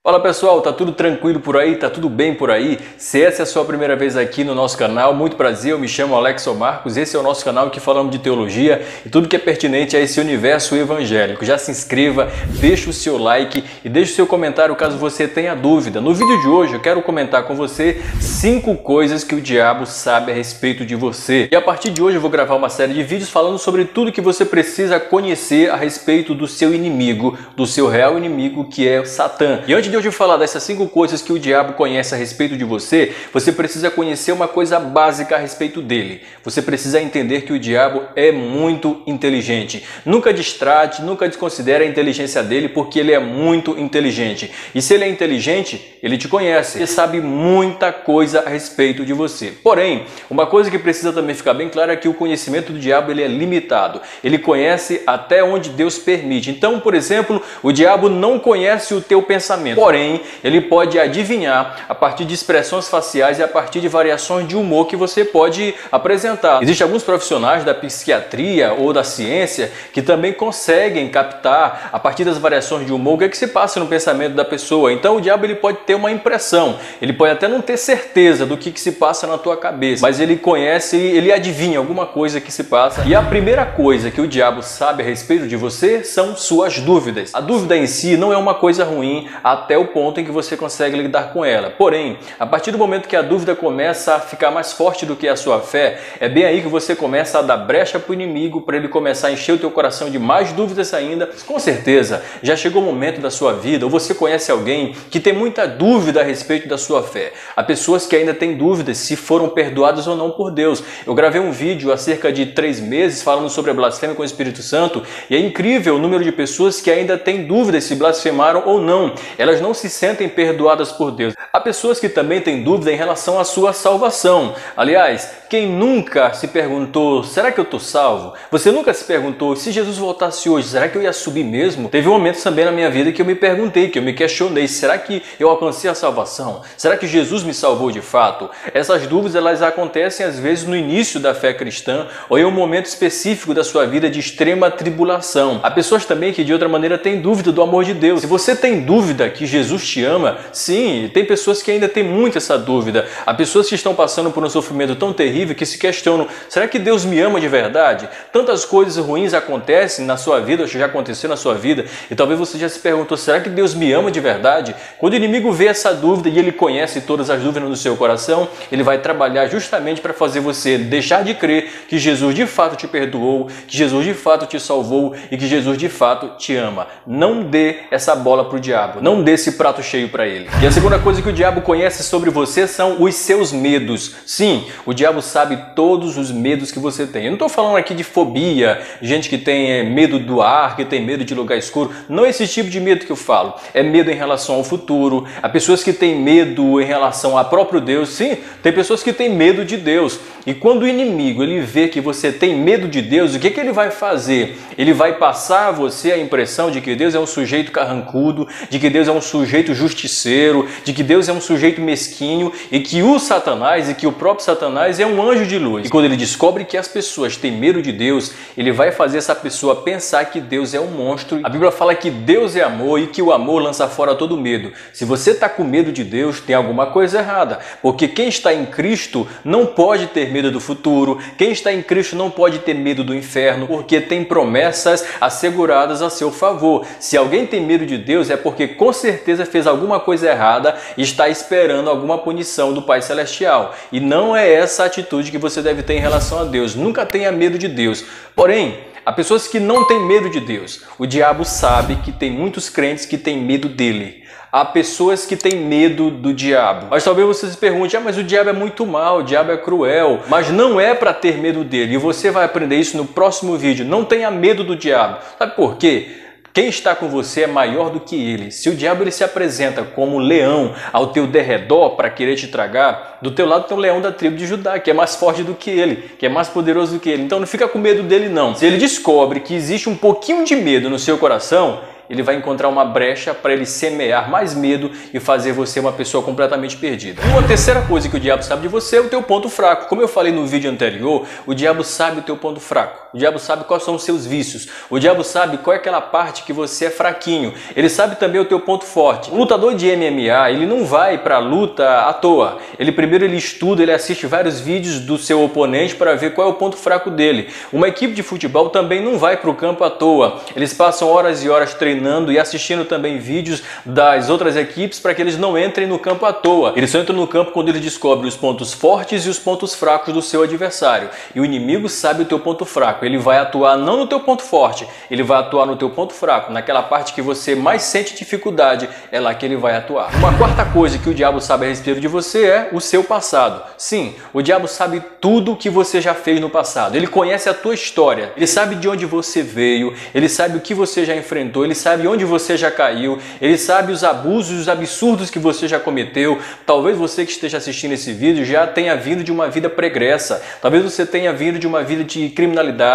Fala pessoal, tá tudo tranquilo por aí? Tá tudo bem por aí? Se essa é a sua primeira vez aqui no nosso canal, muito prazer, eu me chamo Alexson Marcos, esse é o nosso canal que falamos de teologia e tudo que é pertinente a esse universo evangélico. Já se inscreva, deixa o seu like e deixa o seu comentário caso você tenha dúvida. No vídeo de hoje eu quero comentar com você 5 coisas que o diabo sabe a respeito de você. E a partir de hoje eu vou gravar uma série de vídeos falando sobre tudo que você precisa conhecer a respeito do seu inimigo, do seu real inimigo, que é o Satã. E antes de eu falar dessas 5 coisas que o diabo conhece a respeito de você, você precisa conhecer uma coisa básica a respeito dele. Você precisa entender que o diabo é muito inteligente. Nunca distrate, nunca desconsidere a inteligência dele, porque ele é muito inteligente. E se ele é inteligente, ele te conhece. Ele sabe muita coisa a respeito de você. Porém, uma coisa que precisa também ficar bem clara é que o conhecimento do diabo ele é limitado. Ele conhece até onde Deus permite. Então, por exemplo, o diabo não conhece o teu pensamento. Porém, ele pode adivinhar a partir de expressões faciais e a partir de variações de humor que você pode apresentar. Existem alguns profissionais da psiquiatria ou da ciência que também conseguem captar a partir das variações de humor o que é que se passa no pensamento da pessoa. Então o diabo ele pode ter uma impressão, ele pode até não ter certeza do que se passa na tua cabeça, mas ele conhece, ele adivinha alguma coisa que se passa. E a primeira coisa que o diabo sabe a respeito de você são suas dúvidas. A dúvida em si não é uma coisa ruim até o ponto em que você consegue lidar com ela. Porém, a partir do momento que a dúvida começa a ficar mais forte do que a sua fé, é bem aí que você começa a dar brecha para o inimigo, para ele começar a encher o teu coração de mais dúvidas ainda. Com certeza, já chegou o momento da sua vida, ou você conhece alguém que tem muita dúvida a respeito da sua fé. Há pessoas que ainda têm dúvidas se foram perdoadas ou não por Deus. Eu gravei um vídeo há cerca de 3 meses falando sobre a blasfêmia com o Espírito Santo, e é incrível o número de pessoas que ainda têm dúvidas se blasfemaram ou não. Elas não se sentem perdoadas por Deus. Há pessoas que também têm dúvida em relação à sua salvação. Aliás, quem nunca se perguntou, será que eu estou salvo? Você nunca se perguntou, se Jesus voltasse hoje, será que eu ia subir mesmo? Teve momentos também na minha vida que eu me perguntei, que eu me questionei, será que eu alcancei a salvação? Será que Jesus me salvou de fato? Essas dúvidas elas acontecem às vezes no início da fé cristã ou em um momento específico da sua vida de extrema tribulação. Há pessoas também que de outra maneira têm dúvida do amor de Deus. Se você tem dúvida que Jesus te ama, sim, tem pessoas que ainda têm muito essa dúvida. Há pessoas que estão passando por um sofrimento tão terrível que se questionam, será que Deus me ama de verdade? Tantas coisas ruins acontecem na sua vida, ou já aconteceu na sua vida, e talvez você já se perguntou, será que Deus me ama de verdade? Quando o inimigo vê essa dúvida e ele conhece todas as dúvidas no seu coração, ele vai trabalhar justamente para fazer você deixar de crer que Jesus de fato te perdoou, que Jesus de fato te salvou e que Jesus de fato te ama. Não dê essa bola para o diabo, não dê esse prato cheio para ele. E a segunda coisa que o diabo conhece sobre você são os seus medos. Sim, o diabo sabe todos os medos que você tem. Eu não estou falando aqui de fobia, gente que tem medo do ar, que tem medo de lugar escuro. Não é esse tipo de medo que eu falo. É medo em relação ao futuro. Há pessoas que têm medo em relação ao próprio Deus. Sim, tem pessoas que têm medo de Deus. E quando o inimigo ele vê que você tem medo de Deus, o que ele vai fazer? Ele vai passar a você a impressão de que Deus é um sujeito carrancudo, de que Deus é um sujeito justiceiro, de que Deus é um sujeito mesquinho e que o Satanás e que o próprio Satanás é um anjo de luz. E quando ele descobre que as pessoas têm medo de Deus, ele vai fazer essa pessoa pensar que Deus é um monstro. A Bíblia fala que Deus é amor e que o amor lança fora todo medo. Se você está com medo de Deus, tem alguma coisa errada, porque quem está em Cristo não pode ter medo do futuro, quem está em Cristo não pode ter medo do inferno, porque tem promessas asseguradas a seu favor. Se alguém tem medo de Deus é porque com certeza fez alguma coisa errada e está esperando alguma punição do Pai Celestial. E não é essa atitude que você deve ter em relação a Deus. Nunca tenha medo de Deus. Porém, há pessoas que não têm medo de Deus. O diabo sabe que tem muitos crentes que têm medo dele. Há pessoas que têm medo do diabo. Mas talvez você se pergunte, mas o diabo é muito mau, o diabo é cruel. Mas não é para ter medo dele. E você vai aprender isso no próximo vídeo. Não tenha medo do diabo. Sabe por quê? Quem está com você é maior do que ele. Se o diabo ele se apresenta como um leão ao teu derredor para querer te tragar, do teu lado tem um leão da tribo de Judá, que é mais forte do que ele, que é mais poderoso do que ele. Então não fica com medo dele não. Se ele descobre que existe um pouquinho de medo no seu coração, ele vai encontrar uma brecha para ele semear mais medo e fazer você uma pessoa completamente perdida. E uma terceira coisa que o diabo sabe de você é o teu ponto fraco. Como eu falei no vídeo anterior, o diabo sabe o teu ponto fraco. O diabo sabe quais são os seus vícios. O diabo sabe qual é aquela parte que você é fraquinho. Ele sabe também o teu ponto forte. O lutador de MMA, ele não vai para a luta à toa. Primeiro ele estuda, ele assiste vários vídeos do seu oponente para ver qual é o ponto fraco dele. Uma equipe de futebol também não vai para o campo à toa. Eles passam horas e horas treinando e assistindo também vídeos das outras equipes para que eles não entrem no campo à toa. Eles só entram no campo quando eles descobrem os pontos fortes e os pontos fracos do seu adversário. E o inimigo sabe o teu ponto fraco. Ele vai atuar não no teu ponto forte, ele vai atuar no teu ponto fraco, naquela parte que você mais sente dificuldade, é lá que ele vai atuar. Uma quarta coisa que o diabo sabe a respeito de você é o seu passado. Sim, o diabo sabe tudo o que você já fez no passado. Ele conhece a tua história, ele sabe de onde você veio, ele sabe o que você já enfrentou, ele sabe onde você já caiu, ele sabe os abusos e os absurdos que você já cometeu. Talvez você que esteja assistindo esse vídeo já tenha vindo de uma vida pregressa, talvez você tenha vindo de uma vida de criminalidade,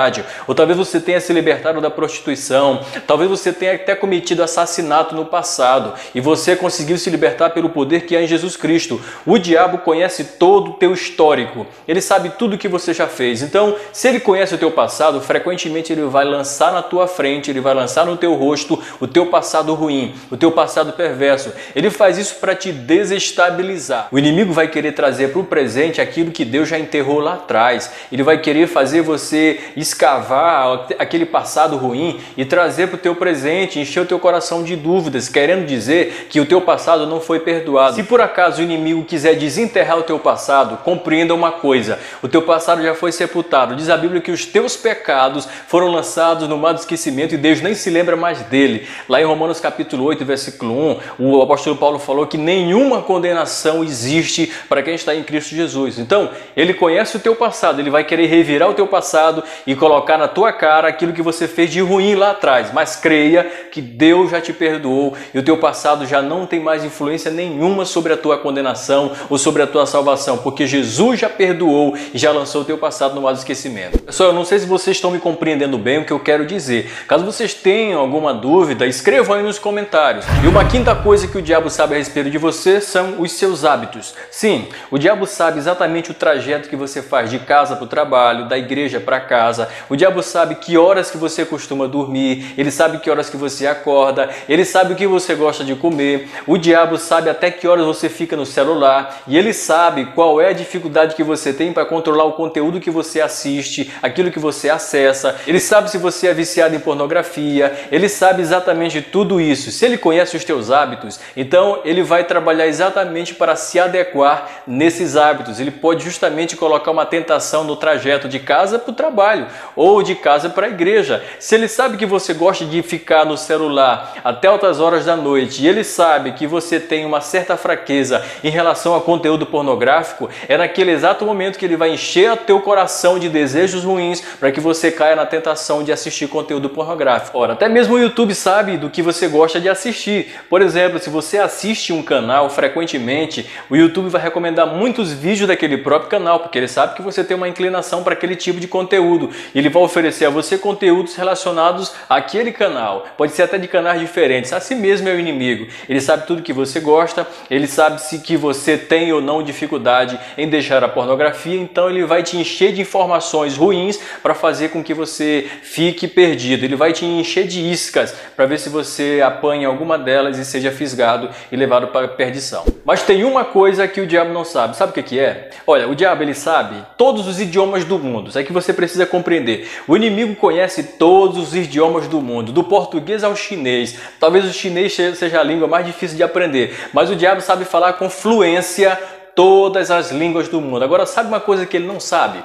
ou talvez você tenha se libertado da prostituição, talvez você tenha até cometido assassinato no passado e você conseguiu se libertar pelo poder que há em Jesus Cristo. O diabo conhece todo o teu histórico, ele sabe tudo o que você já fez. Então, se ele conhece o teu passado, frequentemente ele vai lançar na tua frente, ele vai lançar no teu rosto o teu passado ruim, o teu passado perverso. Ele faz isso para te desestabilizar. O inimigo vai querer trazer para o presente aquilo que Deus já enterrou lá atrás. Ele vai querer fazer você escavar aquele passado ruim e trazer para o teu presente, encher o teu coração de dúvidas, querendo dizer que o teu passado não foi perdoado. Se por acaso o inimigo quiser desenterrar o teu passado, compreenda uma coisa: o teu passado já foi sepultado. Diz a Bíblia que os teus pecados foram lançados no mar do esquecimento e Deus nem se lembra mais dele. Lá em Romanos capítulo 8, versículo 1, o apóstolo Paulo falou que nenhuma condenação existe para quem está em Cristo Jesus. Então, ele conhece o teu passado, ele vai querer revirar o teu passado e colocar na tua cara aquilo que você fez de ruim lá atrás. Mas creia que Deus já te perdoou e o teu passado já não tem mais influência nenhuma sobre a tua condenação ou sobre a tua salvação, porque Jesus já perdoou e já lançou o teu passado no mar do esquecimento. Pessoal, eu não sei se vocês estão me compreendendo bem o que eu quero dizer. Caso vocês tenham alguma dúvida, escrevam aí nos comentários. E uma quinta coisa que o diabo sabe a respeito de você são os seus hábitos. Sim, o diabo sabe exatamente o trajeto que você faz de casa para o trabalho, da igreja para casa. O diabo sabe que horas que você costuma dormir, ele sabe que horas que você acorda, ele sabe o que você gosta de comer. O diabo sabe até que horas você fica no celular e ele sabe qual é a dificuldade que você tem para controlar o conteúdo que você assiste, aquilo que você acessa. Ele sabe se você é viciado em pornografia, ele sabe exatamente tudo isso. Se ele conhece os teus hábitos, então ele vai trabalhar exatamente para se adequar nesses hábitos. Ele pode justamente colocar uma tentação no trajeto de casa para o trabalho ou de casa para a igreja. Se ele sabe que você gosta de ficar no celular até altas horas da noite e ele sabe que você tem uma certa fraqueza em relação a conteúdo pornográfico, é naquele exato momento que ele vai encher o teu coração de desejos ruins para que você caia na tentação de assistir conteúdo pornográfico. Ora, até mesmo o YouTube sabe do que você gosta de assistir. Por exemplo, se você assiste um canal frequentemente, o YouTube vai recomendar muitos vídeos daquele próprio canal, porque ele sabe que você tem uma inclinação para aquele tipo de conteúdo. Ele vai oferecer a você conteúdos relacionados àquele canal. Pode ser até de canais diferentes. Assim mesmo é o inimigo. Ele sabe tudo que você gosta, ele sabe se que você tem ou não dificuldade em deixar a pornografia, então ele vai te encher de informações ruins para fazer com que você fique perdido. Ele vai te encher de iscas para ver se você apanha alguma delas e seja fisgado e levado para a perdição. Mas tem uma coisa que o diabo não sabe. Sabe o que é? Olha, o diabo ele sabe todos os idiomas do mundo. Isso é que você precisa compreender. O inimigo conhece todos os idiomas do mundo, do português ao chinês. Talvez o chinês seja a língua mais difícil de aprender, mas o diabo sabe falar com fluência todas as línguas do mundo. Agora, sabe uma coisa que ele não sabe?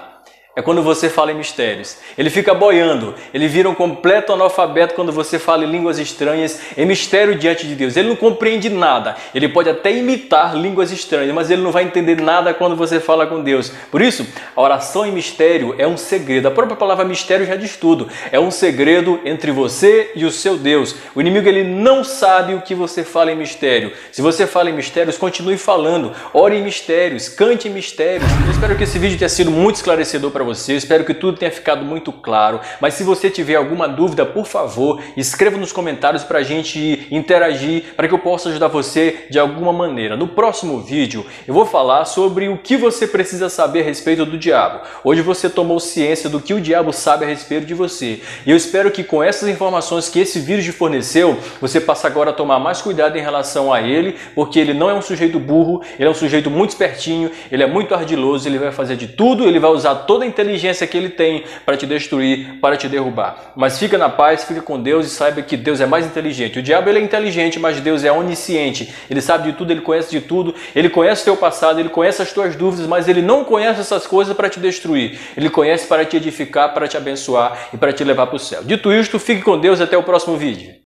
É quando você fala em mistérios. Ele fica boiando, ele vira um completo analfabeto quando você fala em línguas estranhas, em mistério diante de Deus. Ele não compreende nada, ele pode até imitar línguas estranhas, mas ele não vai entender nada quando você fala com Deus. Por isso, a oração em mistério é um segredo. A própria palavra mistério já diz tudo. É um segredo entre você e o seu Deus. O inimigo ele não sabe o que você fala em mistério. Se você fala em mistérios, continue falando. Ore em mistérios, cante em mistérios. Eu espero que esse vídeo tenha sido muito esclarecedor para você. Eu espero que tudo tenha ficado muito claro. Mas se você tiver alguma dúvida, por favor, escreva nos comentários para a gente interagir, para que eu possa ajudar você de alguma maneira. No próximo vídeo, eu vou falar sobre o que você precisa saber a respeito do diabo. Hoje você tomou ciência do que o diabo sabe a respeito de você. E eu espero que com essas informações que esse vídeo te forneceu, você passe agora a tomar mais cuidado em relação a ele, porque ele não é um sujeito burro, ele é um sujeito muito espertinho, ele é muito ardiloso, ele vai fazer de tudo, ele vai usar toda a inteligência que ele tem para te destruir, para te derrubar. Mas fica na paz, fica com Deus e saiba que Deus é mais inteligente. O diabo ele é inteligente, mas Deus é onisciente. Ele sabe de tudo, ele conhece de tudo, ele conhece o teu passado, ele conhece as tuas dúvidas, mas ele não conhece essas coisas para te destruir. Ele conhece para te edificar, para te abençoar e para te levar para o céu. Dito isto, fique com Deus e até o próximo vídeo.